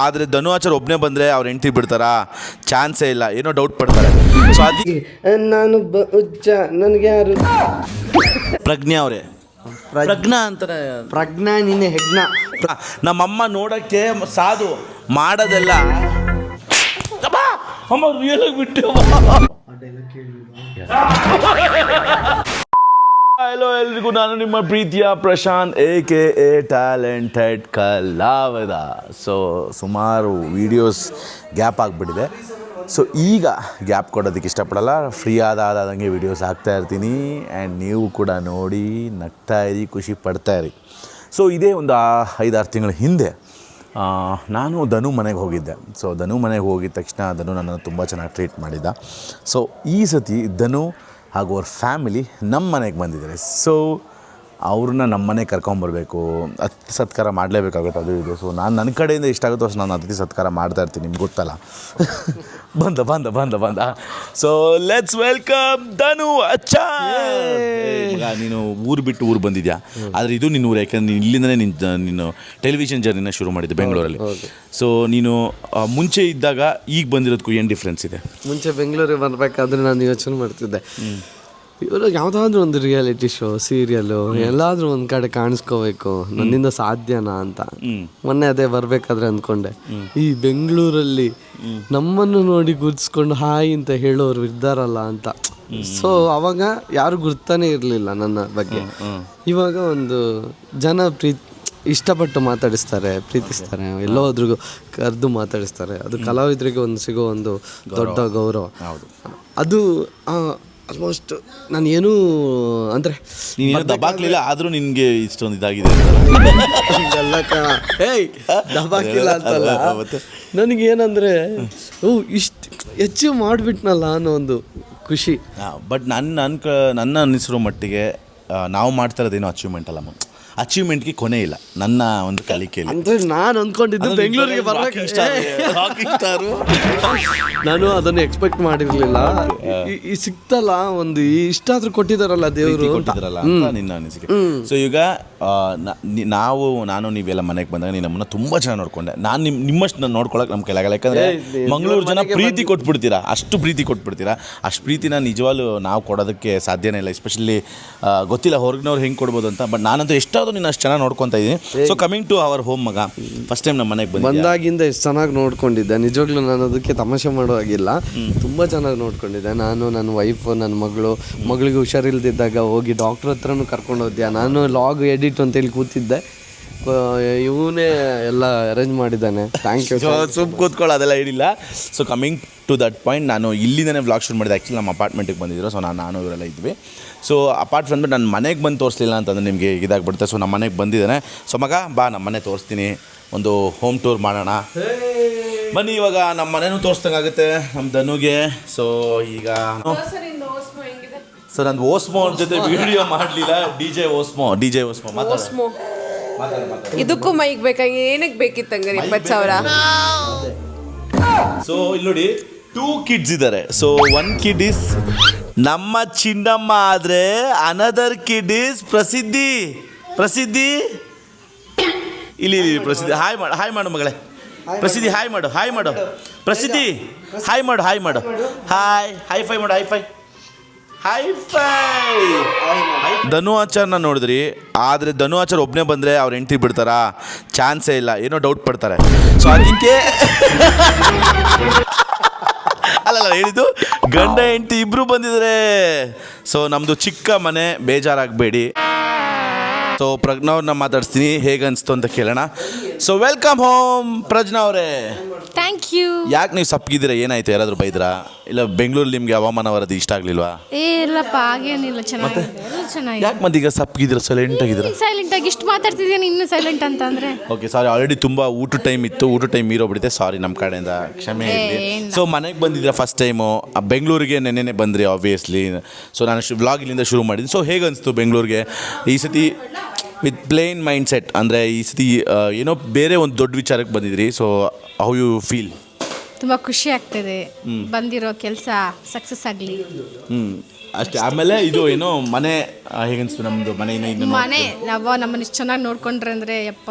ಆದರೆ ಧನು ಆಚಾರ್ ಒಬ್ಬನೇ ಬಂದರೆ ಅವ್ರ ಹೆಂಡತಿ ಬಿಡ್ತಾರಾ? ಚಾನ್ಸೇ ಇಲ್ಲ, ಏನೋ ಡೌಟ್ ಪಡ್ತಾರೆ. ಸೊ ಅದಕ್ಕೆ ನಾನು ನನಗೆ ಯಾರು ಪ್ರಜ್ಞಾ ಅವರೇ, ಪ್ರಜ್ಞಾ ಅಂತಾರೆ. ಪ್ರಜ್ಞಾ ನಿನ್ನೆ ಹೆಗ್ನ. ನಮ್ಮಮ್ಮ ನೋಡೋಕ್ಕೆ ಸಾಧು, ಮಾಡೋದೆಲ್ಲ ಅಮ್ಮ ರಿಯಲ್ ಆಗಿ ಬಿಟ್ಟು. ಹಲೋ ಎಲ್ರಿಗೂ, ನಾನು ನಿಮ್ಮ ಪ್ರೀತಿಯ ಪ್ರಶಾಂತ್ AKA ಟ್ಯಾಲೆಂಟೆಡ್ ಕಲಾವಿದ. ಸೊ ಸುಮಾರು ವೀಡಿಯೋಸ್ ಗ್ಯಾಪ್ ಆಗಿಬಿಟ್ಟಿದೆ. ಸೊ ಈಗ ಗ್ಯಾಪ್ ಕೊಡೋದಕ್ಕೆ ಇಷ್ಟಪಡಲ್ಲ, ಫ್ರೀ ಆದಂಗೆ ವೀಡಿಯೋಸ್ ಹಾಕ್ತಾ ಇರ್ತೀನಿ. ಆ್ಯಂಡ್ ನೀವು ಕೂಡ ನೋಡಿ ನಗ್ತಾಯಿರಿ, ಖುಷಿ ಪಡ್ತಾಯಿರಿ. ಸೊ ಇದೇ ಒಂದು 5-6 ತಿಂಗಳ ಹಿಂದೆ ನಾನು ಧನು ಮನೆಗೆ ಹೋಗಿದ್ದೆ. ಸೊ ಧನು ಮನೆಗೆ ಹೋಗಿದ ತಕ್ಷಣ ಧನು ನನ್ನನ್ನು ತುಂಬ ಚೆನ್ನಾಗಿ ಟ್ರೀಟ್ ಮಾಡಿದ್ದ. ಸೊ ಈ ಸತಿ ಧನು ಹಾಗೂ ಅವ್ರ ಫ್ಯಾಮಿಲಿ ನಮ್ಮ ಮನೆಗೆ ಬಂದಿದ್ದಾರೆ. ಸೊ ಅವ್ರನ್ನ ನಮ್ಮ ಮನೆಗೆ ಕರ್ಕೊಂಬರ್ಬೇಕು, ಅತಿಥಿ ಸತ್ಕಾರ ಮಾಡಲೇಬೇಕಾಗುತ್ತೆ, ಅದು ಇದು. ಸೊ ನಾನು ನನ್ನ ಕಡೆಯಿಂದ ಇಷ್ಟಾಗುತ್ತೋ ಅಷ್ಟು ನಾನು ಅತಿಥಿ ಸತ್ಕಾರ ಮಾಡ್ತಾ ಇರ್ತೀನಿ, ನಿಮ್ಗೆ ಗೊತ್ತಲ್ಲ. ಬಂದ ಸೊ ಲೆಟ್ಸ್ ವೆಲ್ಕಮ್ ಧನು ಆಚಾರ್. ನೀನು ಊರು ಬಿಟ್ಟು ಊರು ಬಂದಿದ್ಯಾ, ಆದರೆ ಇದು ನಿನ್ನ ಊರು, ಯಾಕಂದ್ರೆ ನೀನು ಇಲ್ಲಿಂದನೇ ನೀನು ಟೆಲಿವಿಷನ್ ಜರ್ನಿನ ಶುರು ಮಾಡಿದ್ದೆ ಬೆಂಗಳೂರಲ್ಲಿ. ಸೊ ನೀನು ಮುಂಚೆ ಇದ್ದಾಗ ಈಗ ಬಂದಿರೋದಕ್ಕೂ ಏನು ಡಿಫ್ರೆನ್ಸ್ ಇದೆ? ಮುಂಚೆ ಬೆಂಗಳೂರಿಗೆ ಬರಬೇಕಾದ್ರೆ ನಾನು ಯೋಚನೆ ಮಾಡ್ತಿದ್ದೆ, ಇವರು ಯಾವುದಾದ್ರೂ ಒಂದು ರಿಯಾಲಿಟಿ ಶೋ, ಸೀರಿಯಲ್ಲು ಎಲ್ಲಾದ್ರೂ ಒಂದು ಕಡೆ ಕಾಣಿಸ್ಕೋಬೇಕು, ನನ್ನಿಂದ ಸಾಧ್ಯನಾ ಅಂತ. ಮೊನ್ನೆ ಅದೇ ಬರಬೇಕಾದ್ರೆ ಅಂದ್ಕೊಂಡೆ, ಈ ಬೆಂಗಳೂರಲ್ಲಿ ನಮ್ಮನ್ನು ನೋಡಿ ಗುರ್ತಿಸ್ಕೊಂಡು ಹಾಯ್ ಅಂತ ಹೇಳೋರು ಇದ್ದಾರಲ್ಲ ಅಂತ. ಸೊ ಅವಾಗ ಯಾರು ಗುರ್ತಾನೆ ಇರಲಿಲ್ಲ ನನ್ನ ಬಗ್ಗೆ. ಇವಾಗ ಒಂದು ಜನ ಇಷ್ಟಪಟ್ಟು ಮಾತಾಡಿಸ್ತಾರೆ, ಪ್ರೀತಿಸ್ತಾರೆ, ಎಲ್ಲೋ ಹೋದ್ರಿಗೂ ಕರೆದು ಮಾತಾಡಿಸ್ತಾರೆ. ಅದು ಕಲಾವಿದರಿಗೆ ಒಂದು ಸಿಗೋ ಒಂದು ದೊಡ್ಡ ಗೌರವ. ಅದು ಆಲ್ಮೋಸ್ಟ್ ನಾನು ಏನೂ ಅಂದರೆ ನೀನು ದಬಾಕ್ಲಿಲ್ಲ, ಆದರೂ ನಿನಗೆ ಇಷ್ಟೊಂದು ಇದಾಗಿದೆ. ದಬಾಕಿಲ್ಲ ಅಂತಲ್ಲ, ನನಗೇನಂದರೆ ಇಷ್ಟು ಹೆಚ್ಚು ಮಾಡಿಬಿಟ್ನಲ್ಲ ಅನ್ನೋ ಒಂದು ಖುಷಿ. ಬಟ್ ನನ್ನ ಅನ್ನಿಸಿರೋ ಮಟ್ಟಿಗೆ ನಾವು ಮಾಡ್ತಾ ಇರೋದೇನೋ ಅಚೀವ್ಮೆಂಟ್ ಅಲ್ಲ, ಅಚೀವ್ಮೆಂಟ್ಗೆ ಕೊನೆ ಇಲ್ಲ ನನ್ನ ಒಂದು ಕಲಿಕೆಯಲ್ಲಿ. ಅಂದರೆ ನಾನು ಅಂದ್ಕೊಂಡಿದ್ದು ಬೆಂಗಳೂರಿಗೆ ಬರಬೇಕು, ನಾನು ಅದನ್ನು ಎಕ್ಸ್ಪೆಕ್ಟ್ ಮಾಡಿರಲಿಲ್ಲ. ಈ ಸಿಕ್ತಲ್ಲ ಒಂದು ಇಷ್ಟಾದ್ರೂ ಕೊಟ್ಟಿದ್ದಾರಲ್ಲ ದೇವರು ಕೊಟ್ಟಿದ್ದಾರಲ್ಲ ಅಂತ ನಿನ್ನ ಅನಿಸಿಕೆ. ಸೊ ಈಗ ನಾನು ನೀವೆಲ್ಲ ಮನೆಗೆ ಬಂದಾಗ ನೀನು ನಮ್ಮನ್ನ ತುಂಬ ಚೆನ್ನಾಗಿ ನೋಡ್ಕೊಂಡೆ. ನಾನು ನಿಮ್ಮಷ್ಟು ನಾನು ನೋಡ್ಕೊಳಕ್ಕೆ ನಮ್ಮ ಕೈಲಾಗಲ್ಲ, ಯಾಕಂದರೆ ಮಂಗಳೂರು ಜನ ಪ್ರೀತಿ ಕೊಟ್ಬಿಡ್ತೀರಾ, ಅಷ್ಟು ಪ್ರೀತಿ ಕೊಟ್ಬಿಡ್ತೀರಾ. ಅಷ್ಟು ಪ್ರೀತಿನ ನಿಜವಾಗ್ಲೂ ನಾವು ಕೊಡೋದಕ್ಕೆ ಸಾಧ್ಯನೇ ಇಲ್ಲ. ಎಸ್ಪೆಷಲಿ ಗೊತ್ತಿಲ್ಲ ಹೊರಗಿನವ್ರು ಹೆಂಗೆ ಕೊಡ್ಬೋದು ಅಂತ. ಬಟ್ ನಾನಂತೂ ಎಷ್ಟಾದರೂ ನೀನು ಅಷ್ಟು ಚೆನ್ನಾಗಿ ನೋಡ್ಕೊತಾ ಇದ್ದೀನಿ. So coming to our home ಮಗ, ಫಸ್ಟ್ ಟೈಮ್ ನಮ್ಮ ಮನೆಗೆ ಬಂದಾಗಿಂದ ಎಷ್ಟು ಚೆನ್ನಾಗಿ ನೋಡ್ಕೊಂಡಿದ್ದೆ. ನಿಜವಾಗ್ಲೂ ನಾನು ಅದಕ್ಕೆ ತಮಾಷೆ ಮಾಡುವಾಗಿಲ್ಲ, ತುಂಬ ಚೆನ್ನಾಗಿ ನೋಡ್ಕೊಂಡಿದ್ದೆ. ನಾನು, ನನ್ನ ವೈಫು, ನನ್ನ ಮಗಳಿಗೆ ಹುಷಾರಿಲ್ದಿದ್ದಾಗ ಹೋಗಿ ಡಾಕ್ಟ್ರ್ ಹತ್ರನೂ ಕರ್ಕೊಂಡು ಹೋದ್ಯಾ. ನಾನು ಲಾಗ್ ಎಡಿಟ್ ಅಂತೇಳಿ ಕೂತಿದ್ದೆ, ಇವನೇ ಎಲ್ಲ ಅರೇಂಜ್ ಮಾಡಿದ್ದಾನೆ. Thank you. ಸುಮ್ ಕೂತ್ಕೊಳ್ಳೋ ಅದೆಲ್ಲ ಹೇಳಿಲ್ಲ. So coming to that point, ನಾನು ಇಲ್ಲಿಂದನೇ ವ್ಲಾಗ್ ಶೂಟ್ ಮಾಡಿದೆ. ಆ್ಯಕ್ಚುಲಿ ನಮ್ಮ ಅಪಾರ್ಟ್ಮೆಂಟಿಗೆ ಬಂದಿದ್ರು. ಸೊ ನಾನು ಇವರೆಲ್ಲ ಇದ್ವಿ. ಸೊ ಅಪಾರ್ಟ್ ಫ್ರಮ್ ನನ್ನ ಮನೆಗೆ ಬಂದು ತೋರಿಸಲಿಲ್ಲ ಅಂತಂದರೆ ನಿಮಗೆ ಇದಾಗ್ಬಿಡುತ್ತೆ. ಸೊ ನಮ್ಮ ಮನೆಗೆ ಬಂದಿದ್ದಾನೆ. ಸೊ ಮಗ ಬಾ, ನಮ್ಮ ಮನೆ ತೋರಿಸ್ತೀನಿ, ಒಂದು ಹೋಮ್ ಟೂರ್ ಮಾಡೋಣ ಬನ್ನಿ. ಇವಾಗ ನಮ್ಮ ಮನೆಯೂ ತೋರಿಸ್ದಂಗಾಗುತ್ತೆ ನಮ್ಮ ಧನುಗೆ. ಸೊ ಈಗ ಸೊ ನಂದು ಓಸ್ಮೋ ಅವ್ರ ಜೊತೆ ವಿಡಿಯೋ ಮಾಡಲಿಲ್ಲ. DJ ಓಸ್ಮೋ ಇದಕ್ಕೂ ಮೈಕ್ ಬೇಕಾಗಿ ಏನಕ್ಕೆ ಬೇಕಿತ್ತು ಹಂಗಾರೆ 20,000? ಸೊ ಇಲ್ಲಿ ನೋಡಿ, 2 ಕಿಡ್ಸ್ ಇದ್ದಾರೆ. ಸೊ 1 ಕಿಡ್ ಇಸ್ ನಮ್ಮ ಚಿನ್ನಮ್ಮ, ಆದರೆ ಅನದರ್ ಕಿಡ್ ಇಸ್ ಪ್ರಸಿದ್ಧಿ. ಇಲ್ಲಿ ಪ್ರಸಿದ್ಧಿ. ಹಾಯ್ ಮಾಡು ಮಗಳೇ. ಪ್ರಸಿದ್ಧಿ ಹಾಯ್ ಮಾಡು. ಪ್ರಸಿದ್ಧಿ ಹಾಯ್ ಮಾಡು. ಹೈ ಫೈ ಮಾಡು. High five. ಧನು ಆಚಾರ್ನ ನೋಡಿದ್ರಿ, ಆದರೆ ಧನು ಆಚಾರ್ ಒಬ್ಬನೇ ಬಂದರೆ ಅವ್ರ ಹೆಂಡತಿ ಬಿಡ್ತಾರಾ? ಚಾನ್ಸೇ ಇಲ್ಲ, ಏನೋ ಡೌಟ್ ಪಡ್ತಾರೆ. ಸೊ ಅದಕ್ಕೆ ಅಲ್ಲ ಹೇಳಿದ್ದು, ಗಂಡ ಹೆಂಡತಿ ಇಬ್ಬರು ಬಂದಿದ್ದಾರೆ. ಸೊ ನಮ್ಮದು ಚಿಕ್ಕ ಮನೆ, ಬೇಜಾರಾಗಬೇಡಿ. ಸೊ ಪ್ರಜ್ಞಾ ಅವ್ರನ್ನ ಮಾತಾಡ್ತೀನಿ, ಹೇಗೆ ಅನಿಸ್ತು ಅಂತ ಕೇಳೋಣ. ಸೊ ವೆಲ್ಕಮ್ ಹೋಮ್ ಪ್ರಜ್ಞಾ ಅವರೇ. Thank you. ಯಾಕೆ ನೀವು ಸಪ್ಪಗಿದ್ದೀರಾ? ಏನಾಯ್ತು? ಯಾರಾದರೂ ಬೈದ್ರಾ? ಇಲ್ಲ ಬೆಂಗಳೂರಲ್ಲಿ ನಿಮಗೆ ಹವಾಮಾನ ವರದಿ ಇಷ್ಟ ಆಗಲಿಲ್ವಾ? ಇಲ್ಲಪ್ಪ, ಹಾಗೇನಿಲ್ಲ, ಚೆನ್ನಾಗಿದೆ. ಯಾಕೆ ಮತ್ತೆ ಈಗ ಸಪ್ಪಗಿದ್ದೀರಾ, ಸೈಲೆಂಟ್ ಆಗಿದ್ದೀರಾ? ಸೈಲೆಂಟ್ ಆಗಿ ಇಷ್ಟು ಮಾತಾಡ್ತಿದ್ದೀನಿ, ಇನ್ನು ಸೈಲೆಂಟ್ ಅಂತ ಅಂದರೆ ಓಕೆ ಸಾರಿ. ಆಲ್ರೆಡಿ ತುಂಬ ಊಟ ಟೈಮ್ ಇತ್ತು, ಊಟ ಟೈಮ್ ಮೀರೋಗ್ಬಿಟ್ಟಿದೆ. ಸಾರಿ, ನಮ್ಮ ಕಡೆಯಿಂದ ಕ್ಷಮೆ ಇರಲಿ. ಸೊ ಮನೆಗೆ ಬಂದಿದ್ದೀರಾ ಫಸ್ಟ್ ಟೈಮು, ಬೆಂಗಳೂರಿಗೆ ನೆನ್ನೆ ಬಂದ್ರಿ ಆಬ್ವಿಯಸ್ಲಿ. ಸೊ ನಾನು ವ್ಲಾಗ್ ಇಲ್ಲಿಂದ ಶುರು ಮಾಡಿದ್ದೀನಿ. ಸೊ ಹೇಗೆ ಅನಿಸ್ತು ಬೆಂಗಳೂರಿಗೆ ಈ ಸತಿ ವಿತ್ ಪ್ಲೇನ್ ಮೈಂಡ್ ಸೆಟ್? ಅಂದರೆ ಈ ಸತಿ ಏನೋ ಬೇರೆ ಒಂದು ದೊಡ್ಡ ವಿಚಾರಕ್ಕೆ ಬಂದಿದ್ರಿ. So how you feel? ತುಂಬ ಖುಷಿ ಆಗ್ತಿದೆ, ಬಂದಿರೋ ಕೆಲಸ ಸಕ್ಸಸ್ ಆಗಲಿ. ಅಷ್ಟೇ. ಆಮೇಲೆ ಇದು ಏನೋ ಮನೆ ಹೇಗನ್ಸ್ತು? ನಮ್ಮದು ಮನೆ ನಾವು ನಮ್ಮನ್ನ ಇಷ್ಟು ಚೆನ್ನಾಗಿ ನೋಡ್ಕೊಂಡ್ರೆ ಅಂದರೆ ಯಪ್ಪ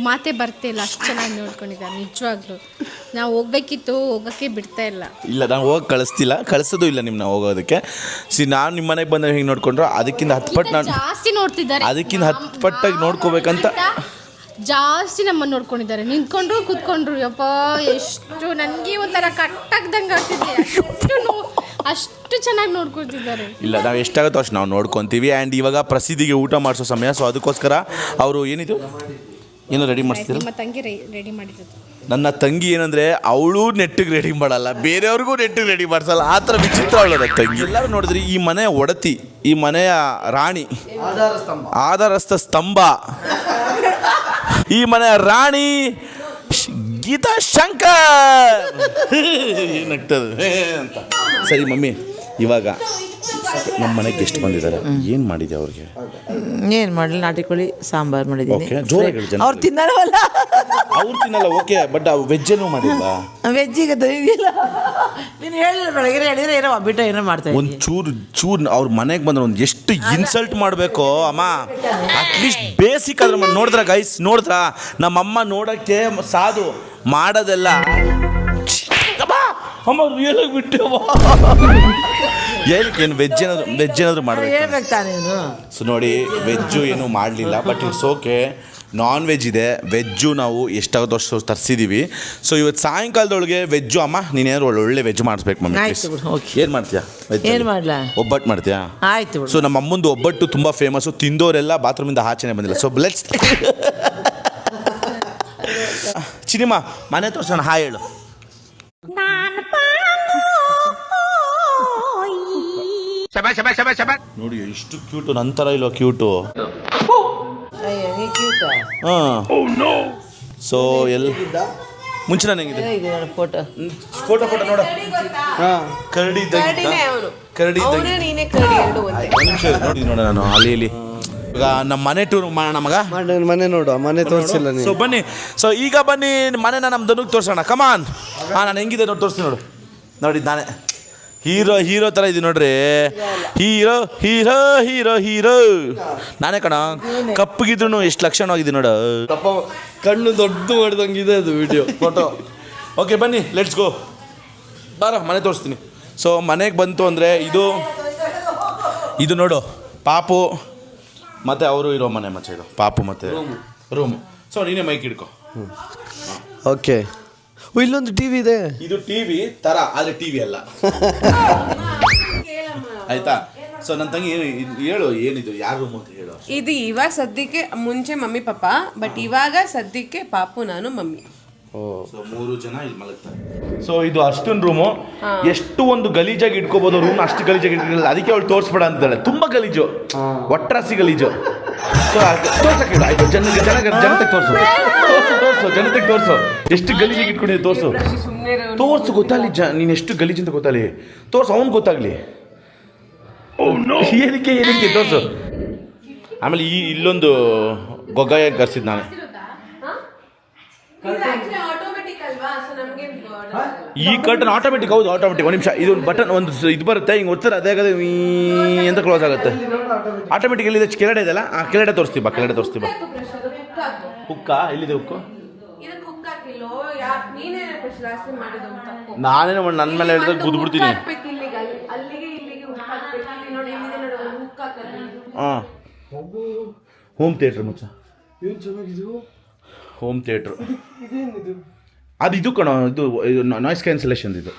ಮಾತೇ ಬರ್ತಿಲ್ಲ, ಅಷ್ಟು ಚೆನ್ನಾಗಿ ನೋಡ್ಕೊಂಡಿದ್ದಾರೆ ನಿಜವಾಗ್ಲೂ. ನಾವು ಹೋಗ್ಬೇಕಿತ್ತು, ಹೋಗೋಕ್ಕೆ ಬಿಡ್ತಾ ಇಲ್ಲ. ನಾನು ಹೋಗಿ ಕಳಿಸೋದು ಇಲ್ಲ ನಿಮ್ಮನ್ನ ಹೋಗೋದಕ್ಕೆ. ನಾನು ನಿಮ್ಮ ಮನೆಗೆ ಬಂದಾಗ ಹಿಂಗೆ ನೋಡ್ಕೊಂಡ್ರೆ ಅದಕ್ಕಿಂತ 10 ಪಟ್ಟು ನಾನು ಜಾಸ್ತಿ ನೋಡ್ತಿದ್ದಾರೆ, ಅದಕ್ಕಿಂತ 10 ಪಟ್ಟಾಗಿ ನೋಡ್ಕೋಬೇಕಂತ ಜಾಸ್ತಿ ನಮ್ಮನ್ನು ನೋಡ್ಕೊಂಡಿದ್ದಾರೆ. ನಿಂತ್ಕೊಂಡ್ರು ಕೂತ್ಕೊಂಡ್ರು, ಯಪ್ಪ ಎಷ್ಟು ನನಗೆ ಒಂಥರ ಕಟ್ಟಾಗ್ದಂಗೆ ಆಗ್ತಿದೆ, ಅಷ್ಟು ಚೆನ್ನಾಗಿ ನೋಡ್ಕೊಳ್ತಿದ್ದಾರೆ. ಇಲ್ಲ, ನಾವು ಎಷ್ಟಾಗುತ್ತೋ ಅಷ್ಟು ನಾವು ನೋಡ್ಕೊತೀವಿ. ಆ್ಯಂಡ್ ಇವಾಗ ಪ್ರಸಿದ್ಧಿಗೆ ಊಟ ಮಾಡಿಸೋ ಸಮಯ. ಸೊ ಅದಕ್ಕೋಸ್ಕರ ಅವರು ಏನೋ ರೆಡಿ ಮಾಡಿಸ್ತೀರ. ನಿಮ್ಮ ತಂಗಿ ರೆಡಿ ಮಾಡಿದ್ದು. ನನ್ನ ತಂಗಿ ಏನಂದರೆ ಅವಳು ನೆಟ್ಟಿಗೆ ರೆಡಿ ಮಾಡಲ್ಲ, ಬೇರೆಯವ್ರಿಗೂ ನೆಟ್ಟಿಗೆ ರೆಡಿ ಮಾಡಿಸಲ್ಲ. ಆ ಥರ ವಿಚಿತ್ರ ಅವಳ ತಂಗಿ. ಎಲ್ಲರೂ ನೋಡಿದ್ರಿ, ಈ ಮನೆಯ ಒಡತಿ, ಈ ಮನೆಯ ರಾಣಿ, ಆಧಾರಸ್ಥ ಸ್ತಂಭ, ಈ ಮನೆಯ ರಾಣಿ ಗೀತಾ ಶಂಕರ್. ಏನಾಗ್ತದೆ ಅಂತ. ಸರಿ ಮಮ್ಮಿ, ಇವಾಗ ನಮ್ಮ ಮನೆಗೆ ಗೆಸ್ಟ್ ಬಂದಿದ್ದಾರೆ, ಏನು ಮಾಡಿದೆ ಅವ್ರಿಗೆ? ಏನು ಮಾಡಲಿ, ನಾಟಿ ಕೋಳಿ ಸಾಂಬಾರು ಮಾಡಿದ್ದೀನಿ. ಅವ್ರು ತಿನ್ನಲ್ಲ. ಅವ್ರು ತಿನ್ನಲ್ಲ, ಓಕೆ, ಬಟ್ ವೆಜ್ ಏನೂ ಮಾಡಿಲ್ಲ. ವೆಜ್ಜಿಗೆ ಇಲ್ಲ, ನೀನು ಹೇಳಿದ್ರೆ ಬೆಳಗ್ಗೆ ಹೇಳಿದ್ರೆ ಏನೋ ಬಿಟ್ಟು ಏನೋ ಮಾಡ್ತಾರೆ. ಒಂದು ಚೂರು ಅವ್ರ ಮನೆಗೆ ಬಂದ್ರೆ ಒಂದು ಎಷ್ಟು ಇನ್ಸಲ್ಟ್ ಮಾಡಬೇಕು ಅಮ್ಮ. ಅಟ್ಲೀಸ್ಟ್ ಬೇಸಿಕ್ ಆದ್ರೆ ನೋಡಿದ್ರ ಗೈಸ್, ನೋಡಿದ್ರ ನಮ್ಮಮ್ಮ ನೋಡೋಕ್ಕೆ ಸಾಧು ಮಾಡೋದೆಲ್ಲ ಅಮ್ಮ ಏನಾಗಿ ಬಿಟ್ಟವ. ಏನಕ್ಕೇನು ವೆಜ್ ಏನಾದರೂ ಮಾಡಬೇಕು ಹೇಳ್ಬೇಕು ತಾನೇ. ಸೊ ನೋಡಿ, ವೆಜ್ಜು ಏನೂ ಮಾಡಲಿಲ್ಲ, but it's okay. Non veg ಇದೆ, ವೆಜ್ಜು ನಾವು ಎಷ್ಟಾಗುತ್ತೋ ಅಷ್ಟು ತರಿಸಿದ್ದೀವಿ. ಸೊ ಇವತ್ತು ಸಾಯಂಕಾಲದೊಳಗೆ ವೆಜ್ಜು ಅಮ್ಮ ನೀನೇನಾದ್ರು ಒಳ್ಳೆ ವೆಜ್ ಮಾಡಿಸ್ಬೇಕು ಮಮ್ಮಿ. ಏನು ಮಾಡ್ತೀಯಾ? ಏನು ಮಾಡಲ? ಒಬ್ಬಟ್ಟು ಮಾಡ್ತೀಯಾ? ಆಯ್ತು. ಸೊ ನಮ್ಮ ಅಮ್ಮಂದು ಒಬ್ಬಟ್ಟು ತುಂಬ ಫೇಮಸ್ಸು, ತಿಂದವರೆಲ್ಲ ಬಾತ್ರೂಮಿಂದ ಆಚೆನೆ ಬಂದಿಲ್ಲ. ಸೊ ಲೆಟ್ಸ್ ಚಿನಿಮಾ ಮನೆ ತೋರ್ಸೋಣ. ಹಾಯ್ ಹೇಳು. ನೋಡಿ ಎಷ್ಟು ಕ್ಯೂಟು, ನಂತರ ಇಲ್ವ ಕ್ಯೂಟು. ಸೊ ಮುಂಚೆ ನಾನು ಹೆಂಗಿದೆ ಫೋಟೋ ನೋಡ. ಕರಡಿ ನೋಡಿ ನೋಡ. ನಾನು ಅಲ್ಲಿ ಈಗ ನಮ್ಮ ಮನೆ ಟೂರ್ ಮಾಡೋಣ ಮಗ. ಮನೆ ನೋಡು, ಮನೆ ತೋರಿಸಿಲ್ಲ. ಸೊ ಬನ್ನಿ. ಸೊ ಈಗ ಬನ್ನಿ ಮನೆನ ನಮ್ಮ ದನಕ್ಕೆ ತೋರಿಸೋಣ. ಕಮಾನ್. ನಾನು ಹೆಂಗಿದೆ ನೋಡಿ ತೋರಿಸ್ತೀನಿ. ನೋಡಿ ನಾನೇ ಹೀರೋ ಥರ ಇದ್ದೀನಿ ನೋಡ್ರಿ. ಹೀರೋ ನಾನೇ ಕಣ. ಕಪ್ಪಗಿದ್ರು ಎಷ್ಟು ಲಕ್ಷಣವಾಗಿದ್ದೀನಿ ನೋಡು. ಕಣ್ಣು ದೊಡ್ಡ ಮಾಡಿದಂಗಿದೆ ಅದು ವಿಡಿಯೋ ಫೋಟೋ. ಓಕೆ ಬನ್ನಿ, ಲೆಟ್ಸ್ ಗೋ. ಬಾರ ಮನೆ ತೋರಿಸ್ತೀನಿ. ಸೊ ಮನೆಗೆ ಬಂತು ಅಂದರೆ ಇದು ನೋಡು, ಪಾಪು ಮತ್ತು ಅವರು ಇರೋ ಮನೆ ಮಚ್ಚ. ಇದು ಪಾಪು ಮತ್ತು ರೂಮು. ಸೊ ನೀನೇ ಮೈಕ್ ಹಿಡ್ಕೊ. ಓಕೆ. ಇಲ್ಲೊಂದು ಟಿವಿ ಇದೆ. ಇದು ಟಿವಿ ತರ, ಆದ್ರೆ ಟಿವಿ ಅಲ್ಲ. ಆಯ್ತಾ? ಸೊ ನನ್ನ ತಂಗಿ ಹೇಳು, ಏನಿದು ಯಾರ ರೂಮ್ ಅಂತ ಹೇಳು. ಇದು ಇವಾಗ ಸದ್ಯಕ್ಕೆ, ಮುಂಚೆ ಮಮ್ಮಿ ಪಾಪ, ಬಟ್ ಇವಾಗ ಸದ್ಯಕ್ಕೆ ಪಾಪು ನಾನು ಮಮ್ಮಿ. ಸೊ 3 ಜನ ಇಲ್ಲಿ ಮಲಗ್ತಾರೆ. ಸೊ ಇದು ಅಷ್ಟೊಂದು ರೂಮು. ಎಷ್ಟು ಒಂದು ಗಲೀಜಾಗಿ ಇಟ್ಕೋಬಹುದು ರೂಮ್, ಅಷ್ಟು ಗಲೀಜಾಗಿ ಇಟ್ಕೊಳ್ಳಲ್ಲ. ಅದಕ್ಕೆ ಅವಳು ತೋರಿಸ್ಬೇಡ ಅಂತಾಳೆ. ತುಂಬಾ ಗಲೀಜು, ಒಟ್ರಾಸಿ ಗಲೀಜು. ಸೊ ತೋರ್ಸಕ್ಕೆ ಹೇಳು. ಆಯ್ತು, ಜನತೆಗೆ ತೋರಿಸು, ಜನತೆಗೆ ತೋರಿಸು ಎಷ್ಟು ಗಲೀಜಿಗೆ ಇಟ್ಕೊಂಡಿದ್ದೆ. ತೋರ್ಸು ಗೊತ್ತಾಗಲಿ, ನೀನು ಎಷ್ಟು ಗಲೀಜು ಅಂತ ಗೊತ್ತಾಗಲಿ. ತೋರ್ಸು, ಅವ್ನು ಗೊತ್ತಾಗ್ಲಿ. ಏನಕ್ಕೆ ತೋರಿಸು. ಆಮೇಲೆ ಇಲ್ಲೊಂದು ಗೊಗ್ಗಾಯ ಕರ್ಸಿದ್ದು ನಾನೇ. ಈ ಕರ್ಟನ್ ಆಟೋಮೆಟಿಕ್. ಹೌದು, ಆಟೋಮೆಟಿಕ್. ಒಂದು ನಿಮಿಷ, ಇದು ಬಟನ್ ಒಂದು ಇದು ಬರುತ್ತೆ, ಹಿಂಗೆ ಒತ್ತಾರೆ, ಅದೇ ಆಗದೆ ಅಂತ ಕ್ಲೋಸ್ ಆಗುತ್ತೆ. ಆಟೋಮೆಟಿಕ್. ಎಲ್ಲಿದೆ? ಕೆಳಗಡೆ ಇದೆಲ್ಲ, ಆ ಕೆಳಗಡೆ ತೋರಿಸ್ತೀವಿ. ಕೆಳಗಡೆ ತೋರಿಸ್ತೀವಿ. ಹುಕ್ಕ ಎಲ್ಲಿದೆ? ಹುಕ್ಕು ನಾನೇನು ನನ್ನ ಮೇಲೆ ಹೇಳಿದ್ರೆ ಬುದ್ಬಿಡ್ತೀನಿ. ಹಾಂ, ಹೋಮ್ ಥಿಯೇಟ್ರ್ ಮುಚ್ಚ. ಹೋಮ್ ಥಿಯೇಟ್ರು ಅದು ಇದು ಕಣೋ. ಇದು ನಾಯ್ಸ್ ಕ್ಯಾನ್ಸಲೇಷನ್. ಇದು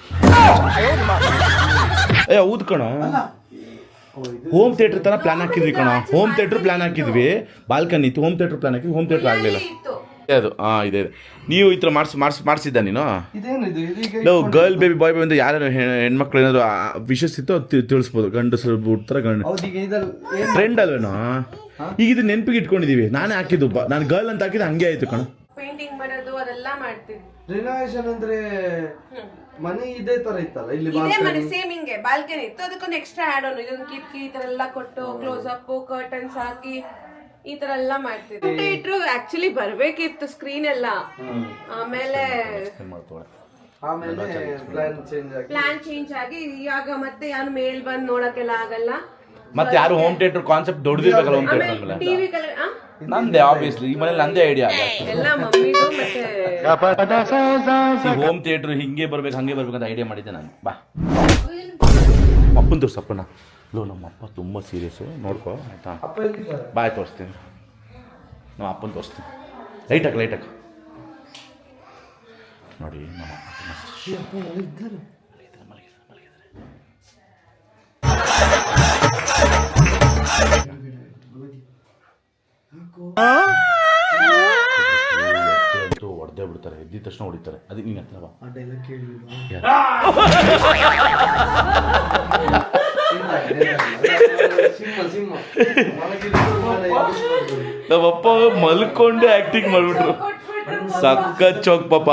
ಹೌದು ಕಣೋ. ಹೋಮ್ ಥಿಯೇಟ್ರ್ ಥರ ಪ್ಲ್ಯಾನ್ ಹಾಕಿದ್ವಿ ಕಣೋ. ಹೋಮ್ ಥಿಯೇಟ್ರ್ ಪ್ಲ್ಯಾನ್ ಹಾಕಿದ್ವಿ. ಬಾಲ್ಕನಿ ಇತ್ತು, ಹೋಮ್ ಥಿಯೇಟ್ರ್ ಪ್ಲ್ಯಾನ್ ಹಾಕಿದ್ವಿ. ಹೋಮ್ ಥಿಯೇಟ್ರ್ ಆಗಲಿಲ್ಲ ಅದು. ಇದೆ. ನೀವು ಈ ಥರ ಮಾಡಿಸಿದ್ದ ನೀನು? ನಾವು ಗರ್ಲ್ ಬೇಬಿ ಬಾಯ್ ಬೇಬಿ ಅಂತ ಯಾರು ಹೆಣ್ಮಕ್ಳು ಏನಾದ್ರು ವಿಶೇಷ ಇತ್ತು ತಿಳಿಸ್ಬೋದು. ಗಂಡಸರು ಬಿಡ್ತಾರೆ, ಟ್ರೆಂಡ್ ಅಲ್ವೇನೋ. ಈಗ ಇದು ನೆನಪಿಗೆ ಇಟ್ಕೊಂಡಿದೀವಿ. ನಾನೇ ಹಾಕಿದ್ದು, ನಾನು ಗರ್ಲ್ ಅಂತ ಹಾಕಿದ್ದು, ಹಂಗೆ ಆಯ್ತು ಕಣ. ಪೇಂಟಿಂಗ್ ಮಾಡೋದು ಅದೆಲ್ಲ ಮಾಡ್ತೀವಿ. ರಿನೋವೇಷನ್ ಅಂದ್ರೆ ಮನೆ ಇದೇ ತರ ಇತ್ತಲ್ಲ, ಇಲ್ಲಿ ಮನೆ ಸೇಮ್ ಹಿಂಗೆ ಬಾಲ್ಕನಿ ಇತ್ತು, ಅದಕ್ಕೊಂದು ಎಕ್ಸ್ಟ್ರಾ ಆಡ್ ಆನ್, ಇದೊಂದು ಕಿಟಕಿ ಈ ತರ ಎಲ್ಲ ಕೊಟ್ಟು ಕ್ಲೋಸ್ ಅಪ್ ಕರ್ಟನ್ಸ್ ಹಾಕಿ ಈ ತರ ಎಲ್ಲ ಮಾಡ್ತಿದ್ವಿ. ಇಟ್ರು ಆಕ್ಚುಲಿ ಬರ್ಬೇಕಿತ್ತು ಸ್ಕ್ರೀನ್ ಎಲ್ಲ. ಆಮೇಲೆ ಪ್ಲಾನ್ ಚೇಂಜ್ ಆಗಿ ಇವಾಗ ಮತ್ತೆ ಯಾರು ಮೇಲ್ ಬಂದು ನೋಡಕ್ಕೆಲ್ಲ ಆಗಲ್ಲ. ಮತ್ತೆ ಯಾರು ಹೋಮ್ ಥಿಯೇಟರ್ ಕಾನ್ಸೆಪ್ಟ್ ದೊಡ್ಡದಿರ್ಬೇಕಲ್ಲ ಹೋಮ್ ಥಿಯೇಟರ್ ಮೇಲೆ ಟಿವಿ ಕಲರ್ ನಂದೇ ಆಬ್ವಿಯಸ್ಲಿ ಈ ಮನೇಲಿ ನಂದೇ ಐಡಿಯಾ ಎಲ್ಲ ಮಮ್ಮಿದು ಮತ್ತೆ ಹೋಮ್ ಥಿಯೇಟರ್ ಹಿಂಗೆ ಬರ್ಬೇಕು ಹಂಗೆ ಬರ್ಬೇಕಂತ ಐಡಿಯಾ ಮಾಡಿದ್ದೆ ನಾನು ಬಾ ಅಪ್ಪನ ತೋರ್ಸಪ್ಪನ ಲೋ ನಮ್ಮ ಅಪ್ಪ ತುಂಬ ಸೀರಿಯಸ್ಸು ನೋಡ್ಕೊ ಆಯ್ತಾ ಬಾಯ್ ತೋರಿಸ್ತೀನಿ ನಮ್ಮ ಅಪ್ಪನ ತೋರಿಸ್ತೀನಿ ಲೈಟಾಗಿ ನೋಡಿ ನಮ್ಮ ಅಂತೂ ಹೊಡೆದೇ ಬಿಡ್ತಾರೆ ಎದ್ದಿದ ತಕ್ಷಣ ಹೊಡಿತಾರೆ ಅದಕ್ಕೆ ನೀನು ಹತ್ರ ಬಾ ನಮ್ಮಪ್ಪ ಮಲ್ಕೊಂಡು ಆಕ್ಟಿಂಗ್ ಮಾಡ್ಬಿಟ್ರು ಸಕ್ಕ ಚೌಕ್ ಪಾಪ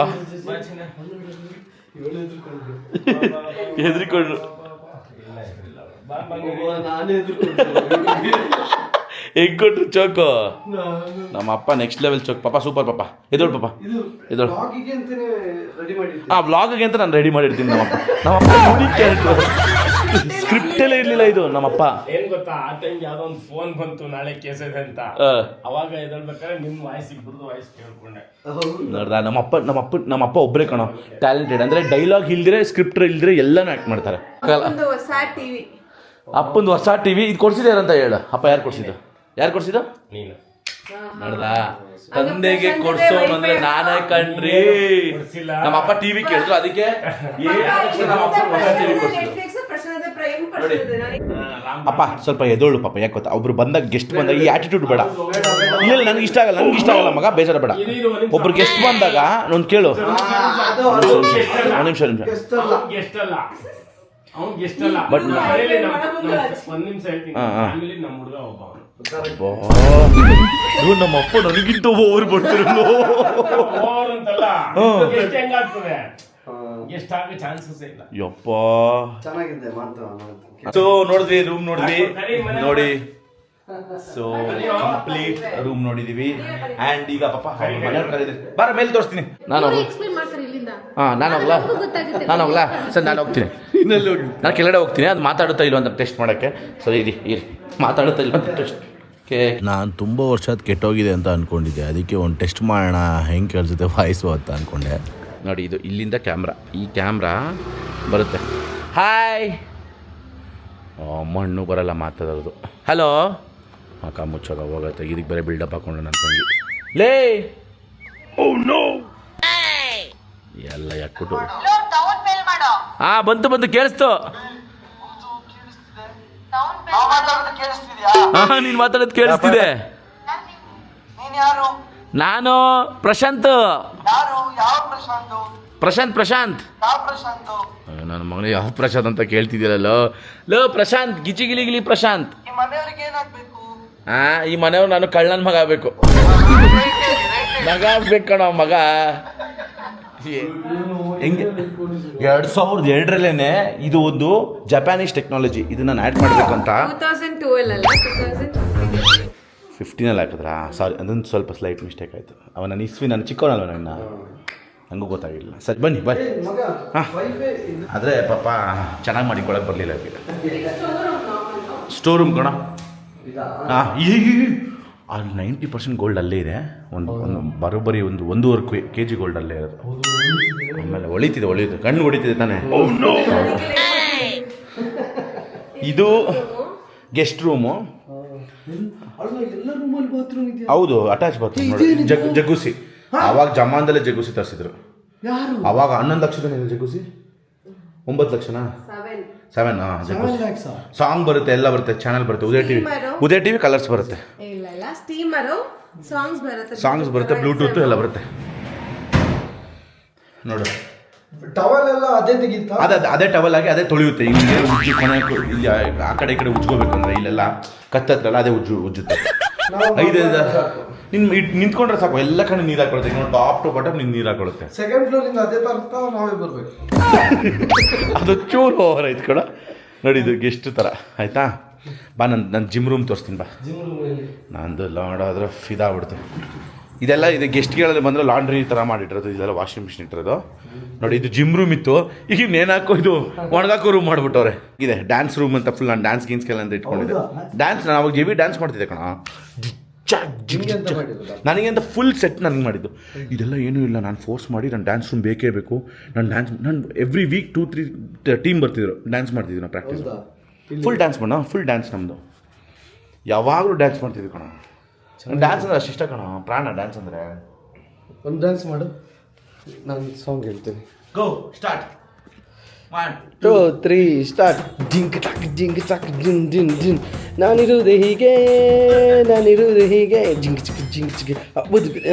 ಹೆದರಿಕೊಂಡ್ರು ಹೆಂಗ್ ಕೊಟ್ರು ಚೌಕು ನಮ್ಮ ಅಪ್ಪ ನೆಕ್ಸ್ಟ್ ಲೆವೆಲ್ ಚೌಕ್ ಪಾಪ ಸೂಪರ್ ಪಾಪ ಎದೋಳು ಪಾಪ ಎದೋಳು ವ್ಲಾಗ್ಗೆ ಅಂತ ನಾನು ರೆಡಿ ಮಾಡಿರ್ತೀನಿ ನಮ್ಮಪ್ಪ ಯೂನಿಕ್ ಕ್ಯಾರೆಕ್ಟರ್ ಸ್ಕ್ರಿಪ್ಟಲ್ಲೇ ಇರಲಿಲ್ಲ ಇದು ನಮ್ಮಪ್ಪ ಏನ್ ಗೊತ್ತಾ ಆ ಟೈಮ್ ಯಾವ್ದೋ ಒಂದು ಫೋನ್ ಬಂತು ನಾಳೆ ಕೇಸ್ ಇದೆ ಅಂತ ಅವಾಗ ಎದಳ್ಬೇಕಾದ್ರೆ ನಿಮ್ ವಾಯ್ಸ್ ಇಬ್ಬರದು ವಾಯ್ಸ್ ಕೇಳ್ಕೊಂಡೆ ನೋಡ್ದ ನಮ್ಮಪ್ಪ ಒಬ್ಬರೇ ಕಣೋ ಟ್ಯಾಲೆಂಟೆಡ್ ಅಂದ್ರೆ ಡೈಲಾಗ್ ಇಲ್ದಿರೆ ಸ್ಕ್ರಿಪ್ಟ್ ಇಲ್ದಿರೆ ಎಲ್ಲಾನು ಆಕ್ಟ್ ಮಾಡ್ತಾರೆ ಒಂದು ಹೊಸ ಟಿವಿ ಅಪ್ಪಂದು ಹೊಸ ಟಿವಿ ಇದು ಕೊಡ್ಸಿದ್ಯಾರ ಅಂತ ಹೇಳು ಅಪ್ಪ ಯಾರು ಕೊಡ್ಸಿದ್ದು ನೀನು ನೋಡ್ದ ತಂದೆಗೆ ಕೊಡ್ಸೋನು ಅಂದ್ರೆ ನಾನೇ ಕಣ್ರಿ ನಮ್ಮ ಅಪ್ಪ ಟಿವಿ ಕೇಳಿದ್ರು ಅದಕ್ಕೆ ಅಪ್ಪ ಸ್ವಲ್ಪ ಎದೋಳು ಪಾಪ ಯಾಕೆ ಗೊತ್ತಾ ಒಬ್ರು ಬಂದಾಗ ಗೆಸ್ಟ್ ಬಂದಾಗ ಈ ಆಟಿಟ್ಯೂಡ್ ಬೇಡ ಇಲ್ಲ ನನಗೆ ಇಷ್ಟ ಆಗಲ್ಲ ಮಗ ಬೇಜಾರ ಬೇಡ ಒಬ್ರು ಗೆಸ್ಟ್ ಬಂದಾಗ ನಾನು ಕೇಳು ನಿಮಿಷ ಬಟ್ ಒಂದ್ ನಿಮಿಷ ಹೇಳ್ತೀನಿ ಫ್ಯಾಮಿಲಿ ನಮ್ಮ ಹುಡುಗ ಒಬ್ಬ ನಮ್ಮ ಅಪ್ಪ ನನಗಿಂತ ಓವರ್ ಬರ್ತಿರೋ ಅಂತಲ್ಲ ಎಷ್ಟು ಹೆಂಗಾಗ್ತದೆ ಎಷ್ಟು ಆಗೋ ಚಾನ್ಸಸ್ ಇಲ್ಲ ಯಪ್ಪ ಚೆನ್ನಾಗಿದೆ ಮಾತು ಸೊ ನೋಡಿದ್ವಿ ರೂಮ್ ನೋಡಿ ಸೊ ಕಂಪ್ಲೀಟ್ ರೂಮ್ ನೋಡಿದೀವಿ ಆ್ಯಂಡ್ ಈಗ ಪಾಪ ಬಾರ ಮೇಲೆ ತೋರಿಸ್ತೀನಿ ನಾನು ಹೋಗ್ಲಾ ಸರ್ ನಾನು ಹೋಗ್ತೀನಿ ನಾನು ಕೆಳಗಡೆ ಹೋಗ್ತೀನಿ ಅದು ಮಾತಾಡುತ್ತಾ ಇಲ್ವ ಅಂತ ಟೆಸ್ಟ್ ಮಾಡೋಕ್ಕೆ ಸೊ ಇರಿ ಮಾತಾಡುತ್ತಾ ಇಲ್ವ ಅಂತ ಟೆಸ್ಟ್ ನಾನು ತುಂಬ ವರ್ಷ ಅದು ಕೆಟ್ಟೋಗಿದೆ ಅಂತ ಅಂದ್ಕೊಂಡಿದ್ದೆ ಅದಕ್ಕೆ ಒಂದು ಟೆಸ್ಟ್ ಮಾಡೋಣ ಹೆಂಗೆ ಕೇಳಿಸುತ್ತೆ ವಾಯ್ಸು ಅಂತ ಅಂದ್ಕೊಂಡೆ ನೋಡಿ ಇದು ಇಲ್ಲಿಂದ ಕ್ಯಾಮ್ರಾ ಈ ಕ್ಯಾಮ್ರಾ ಬರುತ್ತೆ ಹಾಯ್ ಮಣ್ಣು ಬರಲ್ಲ ಮಾತಾಡೋದು ಹಲೋ ಅಕ್ಕ ಮುಚ್ಚಾಗ ಹೋಗುತ್ತೆ ಇದಕ್ಕೆ ಬೇರೆ ಬಿಲ್ಡಪ್ ಹಾಕೊಂಡು ನನ್ನ ತಂಗಿ ಲೇ ಎಲ್ಲ ಯಾಕ್ಬಿಟ್ಟು ಬಂತು ಕೇಳಿಸ್ತು ನೀನು ಮಾತಾಡೋದು ಕೇಳಿಸ್ತಿದೆ ನಾನು ಪ್ರಶಾಂತ್ ನನ್ನ ಮಗನೇ ಯಾವ ಪ್ರಶಾಂತ್ ಅಂತ ಕೇಳ್ತಿದ್ದೀರಲ್ಲೋ ಲೋ ಪ್ರಶಾಂತ್ ಗಿಲಿ ಪ್ರಶಾಂತ್ ಈ ಮನೆಯವ್ರು ನಾನು ಕಳ್ಳನ ಮಗ ಆಗಬೇಕು ಕಣೋ ಮಗ ಹೆಂಗೆ 2002ರಲ್ಲೇನೆ ಇದು ಒಂದು ಜಪಾನೀಸ್ ಟೆಕ್ನಾಲಜಿ ಇದನ್ನ ನಾನು ಆ್ಯಡ್ ಮಾಡಬೇಕಂತ 15 ಹಾಕಿದ್ರಾ ಸಾರಿ ಅದೊಂದು ಸ್ವಲ್ಪ ಸ್ಲೈಟ್ ಮಿಸ್ಟೇಕ್ ಆಯಿತು ನನ್ನ ಇಸ್ವಿ ನಾನು ಚಿಕ್ಕವನಲ್ವ ನನ್ನ ಹಂಗೂ ಗೊತ್ತಾಗಿಲ್ಲ ಸರಿ ಬನ್ನಿ ಹಾಂ ಆದರೆ ಪಾಪ ಚೆನ್ನಾಗಿ ಮಾಡಿಕೊಳಕ್ಕೆ ಬರಲಿಲ್ಲ ಸ್ಟೋರ್ ರೂಮ್ ಕಣ ಹಾಂ ಈಗ ಅಲ್ಲಿ 90% ಗೋಲ್ಡ್ ಅಲ್ಲೇ ಇದೆ ಒಂದು ಬರೋಬ್ಬರಿ ಒಂದು 1.5 kg ಗೋಲ್ಡ್ ಅಲ್ಲೇ ಇರೋದು ಆಮೇಲೆ ಹೊಳಿತಿದೆ ಕಣ್ಣು ಹೊಡಿತಿದೆ ತಾನೇ ಇದು ಗೆಸ್ಟ್ ರೂಮು ಹೌದು ಅಟ್ಯಾಚ್ ಬಾತ್ರೂಮ್ ನೋಡಿ ಜಗ್ಗುಸಿ ಆವಾಗ ಜಮಾನ್ದಲ್ಲೇ ಜಗ್ಗುಸಿ ತರಿಸಿದ್ರು ಆವಾಗ 11 ಲಕ್ಷದ ಜಗ್ಗುಸಿ 9 ಲಕ್ಷನಾ 7 ಜಗ್ಗುಸಿ ಸಾಂಗ್ ಬರುತ್ತೆ ಎಲ್ಲ ಬರುತ್ತೆ ಚಾನಲ್ ಬರುತ್ತೆ ಉದಯ ಟಿವಿ ಕಲರ್ಸ್ ಬರುತ್ತೆ ಸಾಂಗ್ಸ್ ಬರುತ್ತೆ ಬ್ಲೂಟೂತ್ ಎಲ್ಲ ಬರುತ್ತೆ ನೋಡು ಟವಲ್ ಎಲ್ಲ ಅದೇ ತೆಗಿತಾ ಅದೇ ಟವಲ್ ಆಗಿ ಅದೇ ತೊಳೆಯುತ್ತೆ ಹಿಂಗೆ ಉಜ್ಜಿ ಕೊನೆ ಇಲ್ಲಿ ಆ ಕಡೆ ಈ ಕಡೆ ಉಜ್ಕೋಬೇಕು ಅಂದ್ರೆ ಇಲ್ಲೆಲ್ಲ ಕತ್ತತ್ರಲ್ಲ ಅದೇ ಉಜ್ಜುತ್ತೆ 5 ನಿಂತ್ಕೊಂಡ್ರೆ ಸಾಕು ಎಲ್ಲ ಕಡೆ ನೀರು ಹಾಕೊಳುತ್ತೆ ನೋಡಿ ಟಾಪ್ ಟು ಬಾಟಮ್ ನೀರು ಹಾಕೊಳುತ್ತೆ ಸೆಕೆಂಡ್ ಫ್ಲೋರ್ ಇಂದ ಅದೇ ಬರ್ತಾ ನಾವೇ ಬರ್ಬೇಕು ಅದು ಚೂರು ಓವರ್ ಆಯ್ತು ಕೂಡ ನೋಡಿ ಇದು ಗೆಸ್ಟ್ ಥರ ಆಯ್ತಾ ಬಾ ನನ್ನ ಜಿಮ್ ರೂಮ್ ತೋರಿಸ್ತೀನಿ ಬಾ ನಂದು ನೋಡೋದ್ರೆ ಫಿದಾ ಆಗ್ಬಿಡ್ತು ಇದೆಲ್ಲ ಇದು ಗೆಸ್ಟ್ಗಳಲ್ಲಿ ಬಂದರೆ ಲಾಂಡ್ರಿ ಥರ ಮಾಡಿಟ್ಟಿರೋದು, ಇದೆಲ್ಲ ವಾಷಿಂಗ್ ಮಿಷಿನ್ ಇಟ್ಟಿರೋದು. ನೋಡಿ ಇದು ಜಿಮ್ ರೂಮ್ ಇತ್ತು, ಈಗ ನೇಣಾಕೋ ಇದು ಒಣಗಾಕೋ ರೂಮ್ ಮಾಡಿಬಿಟ್ಟವ್ರೆ. ಇದೆ ಡ್ಯಾನ್ಸ್ ರೂಮ್ ಅಂತ ಫುಲ್ ನಾನು ಡ್ಯಾನ್ಸ್ ಗೀನ್ಸ್ಗೆಲ್ಲ ಅಂತ ಇಟ್ಕೊಂಡಿದ್ದೆ. ಡ್ಯಾನ್ಸ್ ನಾನು ಅವಾಗ ಜೆವಿ ಡ್ಯಾನ್ಸ್ ಮಾಡ್ತಿದ್ದೆ ಕಣ. ನನಗೆ ಅಂತ ಫುಲ್ ಸೆಟ್ ನನಗೆ ಮಾಡಿದ್ದು. ಇದೆಲ್ಲ ಏನೂ ಇಲ್ಲ, ನಾನು ಫೋರ್ಸ್ ಮಾಡಿ ನಾನು ಡ್ಯಾನ್ಸ್ ರೂಮ್ ಬೇಕೇ ಬೇಕು. ನಾನು ಎವ್ರಿ ವೀಕ್ 2-3 ಟೀಮ್ ಬರ್ತಿದ್ರು, ಡ್ಯಾನ್ಸ್ ಮಾಡ್ತಿದ್ವಿ ನಾವು ಪ್ರಾಕ್ಟೀಸ್. ಫುಲ್ ಡ್ಯಾನ್ಸ್ ಮಾಡೋಣ, ಫುಲ್ ಡ್ಯಾನ್ಸ್ ನಮ್ಮದು. ಯಾವಾಗಲೂ ಡ್ಯಾನ್ಸ್ ಮಾಡ್ತಿದ್ವಿ ಕಣ. ಡ್ಯಾನ್ಸ್ ಅಂದರೆ ಅಷ್ಟು ಇಷ್ಟ ಕಣ, ಪ್ರಾಣ ಡ್ಯಾನ್ಸ್ ಅಂದರೆ. ಒಂದು ಡ್ಯಾನ್ಸ್ ಮಾಡು, ನಾನು ಸಾಂಗ್ ಹೇಳ್ತೀನಿ. Go start. 1 2 3 ಸ್ಟಾರ್ಟ್. ಜಿಂಕ್ ಚಾಕ್ ಜಿಂಕ್ ಚಾಕ್ ಜಿನ್ ಜಿನ್ ಜಿನ್, ನಾನಿರುವುದೇ ಹೀಗೆ ನಾನಿರುವುದೇ ಹೀಗೆ, ಜಿಂಕ್ ಚಿಕ್ ಜಿಂಕ್ ಚಿಕ್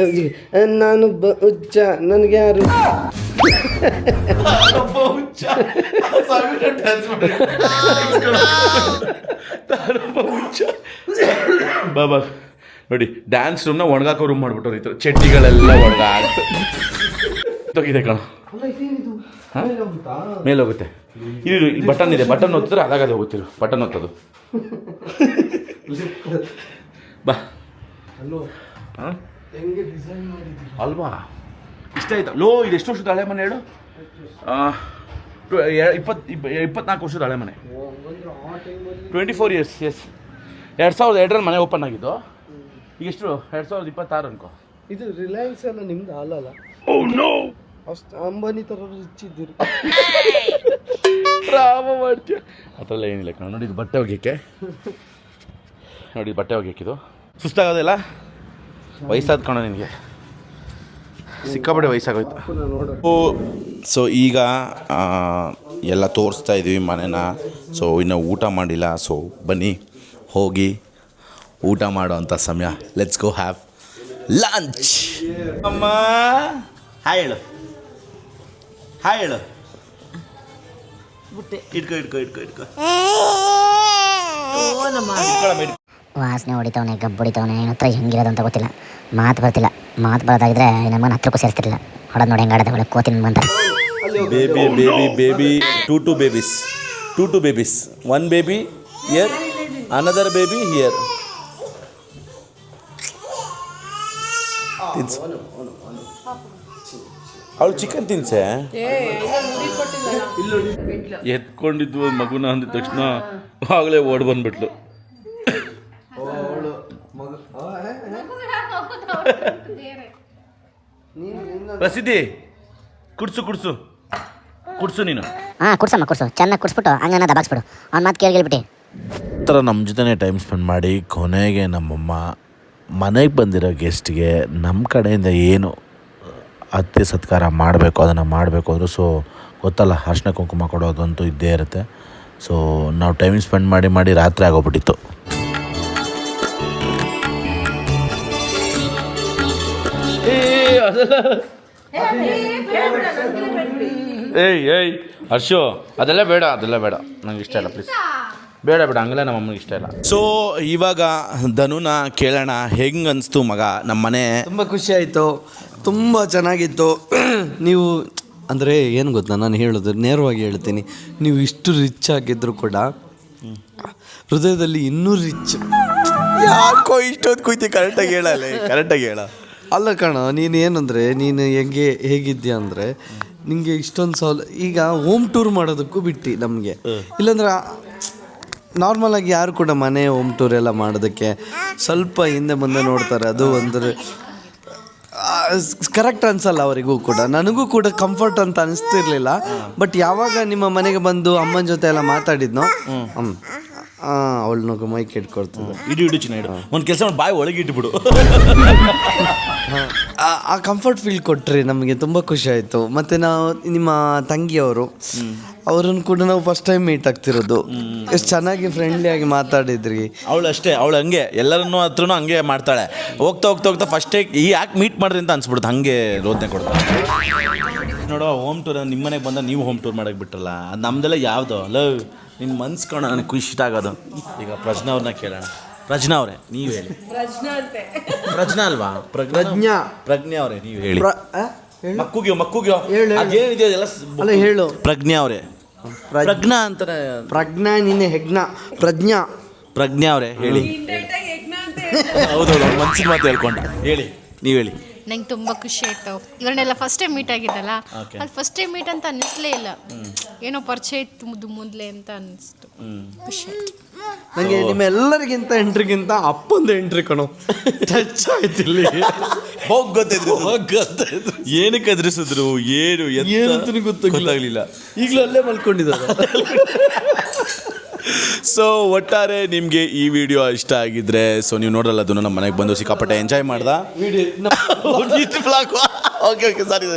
ನಾನು ಹುಚ್ಚ ನನಗೆ ಯಾರು ಬಾಬಾ ನೋಡಿ ಡ್ಯಾನ್ಸ್ ರೂಮ್ನ ಒಣಗಾಕೋ ರೂಮ್ ಮಾಡ್ಬಿಟ್ಟವ್ರು ಈ ಥರ ಚಡ್ಡಿಗಳೆಲ್ಲ ಒಣಗಾಕ್ತು ತೊಗಿದೆ ಕಣ. ಮೇಲೆ ಹೋಗುತ್ತೆ. ಇದು ಇಲ್ಲಿ ಬಟನ್ ಇದೆ, ಬಟನ್ ಒತ್ತಿದ್ರೆ ಅದಾಗದೆ ಹೋಗುತ್ತಿರು, ಬಟನ್ ಒತ್ತದು. ಬಾ ಹಾಂ ಅಲ್ವಾ ಇಷ್ಟ ಆಯ್ತಾ? ಲೋ ಇದು ಎಷ್ಟು ವರ್ಷದ ಹಳೆ ಮನೆ ಹೇಳು? 24 ವರ್ಷದ ಹಳೆ ಮನೆ. 24 ಇಯರ್ಸ್. ಎಸ್ 2002ರಲ್ಲಿ ಮನೆ ಓಪನ್ ಆಗಿದ್ದು. ಈಗ ಎಷ್ಟು 2026 ಅನ್ಕೋ. ಇದು ರಿಲಯನ್ಸ್ ಎಲ್ಲ ನಿಮ್ದು ಅಲ್ಲಲ್ಲ? ಅಷ್ಟು ಅಂಬಾನಿ ಥರ ರಿಚ್ ಇದ್ದೀರಿ. ರಾಮ ಮಾಡ್ತೀಯ ಆ ಥರ ಏನಿಲ್ಲ ಕಣ. ನೋಡಿ ಇದು ಬಟ್ಟೆ ಒಗ್ಯಕ್ಕೆ, ನೋಡಿ ಬಟ್ಟೆ ಒಗ್ಯಕ್ಕಿದು ಸುಸ್ತಾಗೋದಿಲ್ಲ. ವಯಸ್ಸಾದ ಕಣ ನಿನಗೆ, ಸಿಕ್ಕಾಪಟ್ಟೆ ವಯಸ್ಸಾಗೋಯ್ತು. ಸೊ ಈಗ ಎಲ್ಲ ತೋರಿಸ್ತಾ ಇದ್ವಿ ಮನೆನ. ಸೊ ಇನ್ನು ಊಟ ಮಾಡಿಲ್ಲ, ಸೊ ಬನ್ನಿ ಹೋಗಿ ಊಟ ಮಾಡೋ ಅಂಥ ಸಮಯ. Let's go have lunch. ಅಮ್ಮ ಹಾಯ್ ಹೇಳು, ಹಾಯ್ ಹೇಳು. ಇಟ್ಕೊ ವಾಸನೆ ಹೊಡಿತವನೆ, ಗಬ್ಬು ಹೊಡಿತವನೆ, ಏನು ಹತ್ರ ಹೆಂಗಿರೋದು ಅಂತ ಗೊತ್ತಿಲ್ಲ. ಮಾತು ಬರ್ತಿಲ್ಲ, ಮಾತು ಬರೋದಾಗಿದ್ರೆ ನಮ್ಮನ್ನ ಹತ್ರಕ್ಕೂ ಸೇರಿಸ್ತಿರ್ಲಿಲ್ಲ. ಹೊಡೋದು ನೋಡಿ ಹೆಂಗಾಡೋದು, ಒಳ್ಳೆ ಕೋತಿನ ಬಂತಾರೆ. Baby 2 babies. 1 baby here, another baby here. ತಿನ್ಸು ಅವಳು ಚಿಕನ್ ತಿನ್ಸೆ. ಎತ್ಕೊಂಡಿದ್ವು ಮಗುನ ಅಂದಿದ ತಕ್ಷಣ ಆಗಲೇ ಓಡ್ ಬಂದ್ಬಿಟ್ಲು. ಪ್ರಸಿದ್ಧಿ ಕುಡ್ಸು ನೀನು. ಹಾಂ ಕುಡ್ಸು ಚೆನ್ನಾಗಿ ಕುಡ್ಸ್ಬಿಟ್ಟು ಹಂಗನ್ನ ದಬಾಕ್ಸ್ಬಿಡು. ಅವ್ನ ಮಾತು ಕೇಳ್ಬಿಟ್ಟು ಈ ಥರ ನಮ್ಮ ಜೊತೆನೇ ಟೈಮ್ ಸ್ಪೆಂಡ್ ಮಾಡಿ ಕೊನೆಗೆ ನಮ್ಮಮ್ಮ ಮನೆಗೆ ಬಂದಿರೋ ಗೆಸ್ಟ್ಗೆ ನಮ್ಮ ಕಡೆಯಿಂದ ಏನು ಅತಿಥಿ ಸತ್ಕಾರ ಮಾಡಬೇಕು ಅದನ್ನು ಮಾಡಬೇಕು ಅಂದರು. ಸೊ ಗೊತ್ತಲ್ಲ, ಅರ್ಶಿನ ಕುಂಕುಮ ಕೊಡೋದಂತೂ ಇದ್ದೇ ಇರುತ್ತೆ. ಸೊ ನಾವು ಟೈಮ್ ಸ್ಪೆಂಡ್ ಮಾಡಿ ರಾತ್ರಿ ಆಗೋಗ್ಬಿಟ್ಟಿತ್ತು. ಏಯ್ ಹರ್ಷು ಅದೆಲ್ಲ ಬೇಡ ನಂಗೆ ಇಷ್ಟ ಇಲ್ಲ, ಪ್ಲೀಸ್ ಬೇಡ ಹಂಗೆಲ್ಲ ನಮ್ಮ ಅಮ್ಮನಿಗೆ ಇಷ್ಟ ಇಲ್ಲ. ಸೊ ಇವಾಗ ಧನುನ ಕೇಳೋಣ, ಹೆಂಗೆ ಅನಿಸ್ತು ಮಗ ನಮ್ಮ ಮನೆ? ತುಂಬ ಖುಷಿ ಆಯಿತು, ತುಂಬ ಚೆನ್ನಾಗಿತ್ತು. ನೀವು ಅಂದರೆ ಏನು ಗೊತ್ತಾ, ನಾನು ಹೇಳೋದು ನೇರವಾಗಿ ಹೇಳ್ತೀನಿ, ನೀವು ಇಷ್ಟು ರಿಚ್ ಆಗಿದ್ರು ಕೂಡ ಹೃದಯದಲ್ಲಿ ಇನ್ನೂ ರಿಚ್. ಯಾಕೋ ಇಷ್ಟೊತ್ತು ಕುಯ್ತಿ? ಕರೆಕ್ಟಾಗಿ ಹೇಳ. ಅಲ್ಲ ಕಣ, ನೀನು ಏನಂದರೆ ನೀನು ಹೇಗಿದ್ದೀಯ ಅಂದರೆ ನಿಮಗೆ ಇಷ್ಟೊಂದು ಈಗ ಹೋಮ್ ಟೂರ್ ಮಾಡೋದಕ್ಕೂ ಬಿಟ್ಟು ನಮಗೆ, ಇಲ್ಲಾಂದ್ರೆ ನಾರ್ಮಲಾಗಿ ಯಾರು ಕೂಡ ಮನೆ ಹೋಮ್ ಟೂರ್ ಎಲ್ಲ ಮಾಡೋದಕ್ಕೆ ಸ್ವಲ್ಪ ಹಿಂದೆ ಮುಂದೆ ನೋಡ್ತಾರೆ. ಅದು ಅಂದರೆ ಕರೆಕ್ಟ್ ಅನ್ಸಲ್ಲ ಅವರಿಗೂ ಕೂಡ, ನನಗೂ ಕೂಡ ಕಂಫರ್ಟ್ ಅಂತ ಅನಿಸ್ತಿರ್ಲಿಲ್ಲ. ಬಟ್ ಯಾವಾಗ ನಿಮ್ಮ ಮನೆಗೆ ಬಂದು ಅಮ್ಮನ ಜೊತೆ ಎಲ್ಲ ಮಾತಾಡಿದ್ನೋ, ಅವಳು ಮೈಕ್ ಇಟ್ಕೊಡ್ತದೆ. ಇಡು ಚಿನ್ನ ಒಂದು ಕೆಲಸ ಮಾಡಿ ಬಾಯಿ ಒಳಗೆ ಇಟ್ಬಿಡು. ಆ ಕಂಫರ್ಟ್ ಫೀಲ್ ಕೊಟ್ಟರೆ ನಮಗೆ ತುಂಬ ಖುಷಿ ಆಯಿತು. ಮತ್ತು ನಾವು ನಿಮ್ಮ ತಂಗಿಯವರು ಅವರನ್ನು ಕೂಡ ನಾವು ಫಸ್ಟ್ ಟೈಮ್ ಮೀಟ್ ಆಗ್ತಿರೋದು. ಎಷ್ಟು ಚೆನ್ನಾಗಿ ಫ್ರೆಂಡ್ಲಿಯಾಗಿ ಮಾತಾಡಿದ್ರಿ. ಅವಳು ಅಷ್ಟೇ, ಅವಳು ಹಂಗೆ ಎಲ್ಲರನ್ನೂ ಹತ್ರನೂ ಹಂಗೆ ಮಾಡ್ತಾಳೆ. ಹೋಗ್ತಾ ಫಸ್ಟೇ ಯಾಕೆ ಮೀಟ್ ಮಾಡ್ರಿ ಅಂತ ಅನ್ಸ್ಬಿಡುತ್ತೆ, ಹಂಗೆ ರೋದನೆ ಕೊಡ್ತಾಳೆ. ನೋಡೋ ಹೋಮ್ ಟೂರ್ ನಿಮ್ಮ ಮನೆಗೆ ಬಂದ ನೀವು ಹೋಮ್ ಟೂರ್ ಮಾಡಕ್ಕೆ ಬಿಟ್ರಲ್ಲ, ಅದು ನಮ್ದೆಲ್ಲ ಯಾವುದು ಲವ್ ನಿನ್ನ ಮನ್ಸು ಕಾಣೋ ನನಗೆ ಖುಷಿ ಇಷ್ಟ ಆಗೋದು. ಈಗ ಪ್ರಜ್ನಾ ಅವ್ರನ್ನ ಕೇಳೋಣ. ಪ್ರಜ್ನಾ ಅವರೇ ನೀವು ಹೇಳಿ. ಪ್ರಜ್ನಾ ಅಲ್ವಾ? ಪ್ರಜ್ಞಾ ಅವರೇ ನೀವು ಹೇಳಿ. ಮಕ್ಕುಗ್ಯೋ ಅದೇನಿದೆಯೋ ಎಲ್ಲ ಅಲ್ಲ ಹೇಳು. ಪ್ರಜ್ಞಾ ಅವರೇ, ಪ್ರಜ್ಞಾ ಅಂತಾನೆ. ಪ್ರಜ್ಞಾ ನಿನ್ನೆ ಹೆಗ್ನ ಪ್ರಜ್ಞಾ ಅವರೇ ಹೇಳಿ. ಹೌದೌದು, ಮನ್ಸಿನ ಮಾತು ಹೇಳ್ಕೊಂಡ ಹೇಳಿ. ನೀವು ಹೇಳಿ. ನಂಗೆ ತುಂಬ ಖುಷಿ ಆಯ್ತು ಇವ್ರನ್ನೆಲ್ಲ ಫಸ್ಟ್ ಟೈಮ್ ಮೀಟ್ ಆಗಿದ್ದಲ್ಲ, ಅದು ಫಸ್ಟ್ ಟೈಮ್ ಮೀಟ್ ಅಂತ ಅನ್ನಿಸ್ಲೇ ಇಲ್ಲ, ಏನೋ ಪರಿಚಯ ಇತ್ತು ಮೊದಲೇ ಅಂತ ಅನ್ನಿಸ್ತು. ಖುಷಿ ಆಯ್ತು ನನಗೆ ನಿಮ್ಮೆಲ್ಲರಿಗಿಂತ ಎಂಟ್ರಿಗಿಂತ ಅಪ್ಪಂದು ಎಂಟ್ರಿ ಕಣೋ ಟಚ್ ಆಯ್ತು ಇಲ್ಲಿ. ಗೊತ್ತಾಯ್ತು ಏನಕ್ಕೆ ಎದುರಿಸಿದ್ರು, ಏನು ಏನಂತ ಗೊತ್ತಾಗಲಿಲ್ಲ. ಈಗಲೂ ಅಲ್ಲೇ ಮಲ್ಕೊಂಡಿದ್ದಾರೆ. ಸೊ ಒಟ್ಟಾರೆ ನಿಮಗೆ ಈ ವಿಡಿಯೋ ಇಷ್ಟ ಆಗಿದ್ರೆ ಸೊ ನೀವು ನೋಡಲ್ಲ ಅದನ್ನು ನಮ್ಮ ಮನೆಗೆ ಬಂದು ಸಿಕ್ಕಾಪಟ್ಟೆ ಎಂಜಾಯ್ ಮಾಡ್ದ. ಬ್ಲಾಗು ಓಕೆ ಸಾರಿ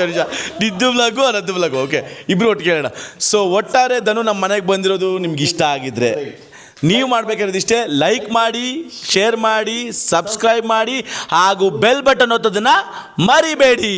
ನಿಮಿಷ ನಿದ್ದು ಬ್ಲಾಗು ಅನದ್ದು ಬ್ಲಾಗು ಓಕೆ ಇಬ್ಬರು ಒಟ್ಟಿಗೆ ಹೇಳೋಣ. ಸೊ ಒಟ್ಟಾರೆ ಧನು ನಮ್ಮ ಮನೆಗೆ ಬಂದಿರೋದು ನಿಮ್ಗೆ ಇಷ್ಟ ಆಗಿದ್ರೆ ನೀವು ಮಾಡಬೇಕಾಗಿರೋದು ಇಷ್ಟೇ, ಲೈಕ್ ಮಾಡಿ, ಶೇರ್ ಮಾಡಿ, ಸಬ್ಸ್ಕ್ರೈಬ್ ಮಾಡಿ ಹಾಗೂ ಬೆಲ್ ಬಟನ್ ಒತ್ತೋದನ್ನು ಮರಿಬೇಡಿ.